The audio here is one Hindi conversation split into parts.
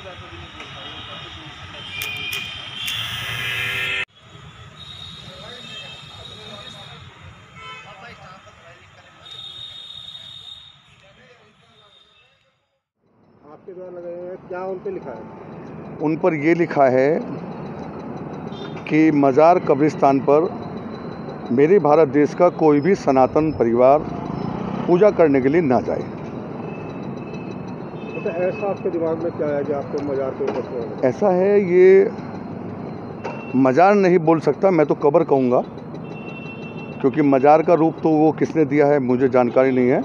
आपके द्वारा लगाए हैं, क्या उन पे लिखा है? उन पर ये लिखा है कि मज़ार कब्रिस्तान पर मेरे भारत देश का कोई भी सनातन परिवार पूजा करने के लिए ना जाए। तो ऐसा आपके दिमाग में क्या है जो आपको मज़ार के ऊपर छोड़? ऐसा है, ये मज़ार नहीं बोल सकता, मैं तो कब्र कहूँगा, क्योंकि मज़ार का रूप तो वो किसने दिया है मुझे जानकारी नहीं है,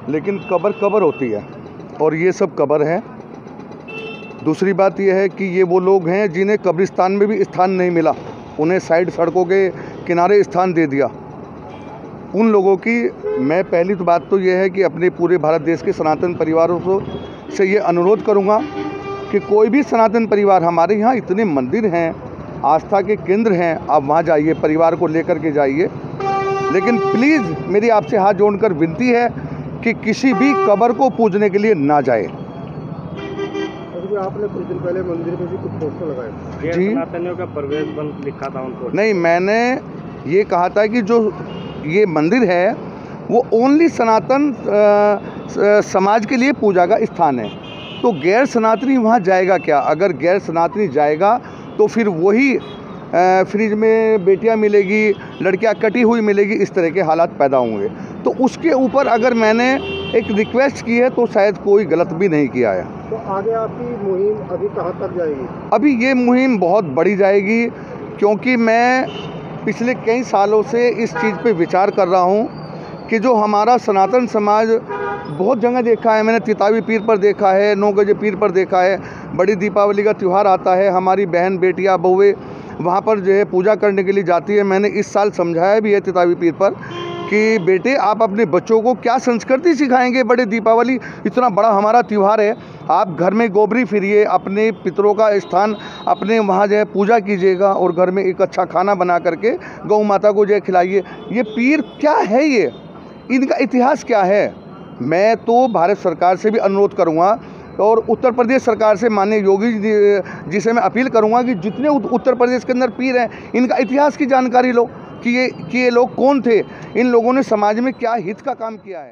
लेकिन कब्र होती है और ये सब कब्र है। दूसरी बात यह है कि ये वो लोग हैं जिन्हें कब्रिस्तान में भी स्थान नहीं मिला, उन्हें साइड सड़कों के किनारे स्थान दे दिया। उन लोगों की मैं पहली तो बात तो यह है कि अपने पूरे भारत देश के सनातन परिवारों से ये अनुरोध करूँगा कि कोई भी सनातन परिवार, हमारे यहाँ इतने मंदिर हैं, आस्था के केंद्र हैं, आप वहाँ जाइए, परिवार को लेकर के जाइए, लेकिन प्लीज़ मेरी आपसे हाथ जोड़कर विनती है कि किसी भी कब्र को पूजने के लिए ना जाए। आपने कुछ दिन पहले मंदिर में भी कुछ पोस्टर लगाए जी, सनातनियों का प्रवेश बंद लिखा था उनको। नहीं, मैंने ये कहा था कि जो ये मंदिर है वो ओनली सनातन समाज के लिए पूजा का स्थान है, तो गैर सनातनी वहाँ जाएगा क्या? अगर गैर सनातनी जाएगा तो फिर वही फ्रिज में बेटियां मिलेगी, लड़कियां कटी हुई मिलेगी, इस तरह के हालात पैदा होंगे। तो उसके ऊपर अगर मैंने एक रिक्वेस्ट की है तो शायद कोई गलत भी नहीं किया है। तो आगे आपकी मुहिम अभी कहाँ तक जाएगी? अभी ये मुहिम बहुत बड़ी जाएगी, क्योंकि मैं पिछले कई सालों से इस चीज़ पे विचार कर रहा हूँ कि जो हमारा सनातन समाज, बहुत जगह देखा है मैंने, तितावी पीर पर देखा है, 9 गजे पीर पर देखा है, बड़ी दीपावली का त्यौहार आता है, हमारी बहन बेटियां बहुएं वहाँ पर जो है पूजा करने के लिए जाती है। मैंने इस साल समझाया भी है तितावी पीर पर कि बेटे आप अपने बच्चों को क्या संस्कृति सिखाएंगे? बड़े दीपावली इतना बड़ा हमारा त्यौहार है, आप घर में गोबरी फिरिए, अपने पितरों का स्थान अपने वहाँ जो है पूजा कीजिएगा और घर में एक अच्छा खाना बना करके गौ माता को जो है खिलाइए। ये पीर क्या है, ये इनका इतिहास क्या है? मैं तो भारत सरकार से भी अनुरोध करूँगा और उत्तर प्रदेश सरकार से माननीय योगी जी से मैं अपील करूँगा कि जितने उत्तर प्रदेश के अंदर पीर हैं, इनका इतिहास की जानकारी लो कि ये लोग कौन थे, इन लोगों ने समाज में क्या हित का काम किया है।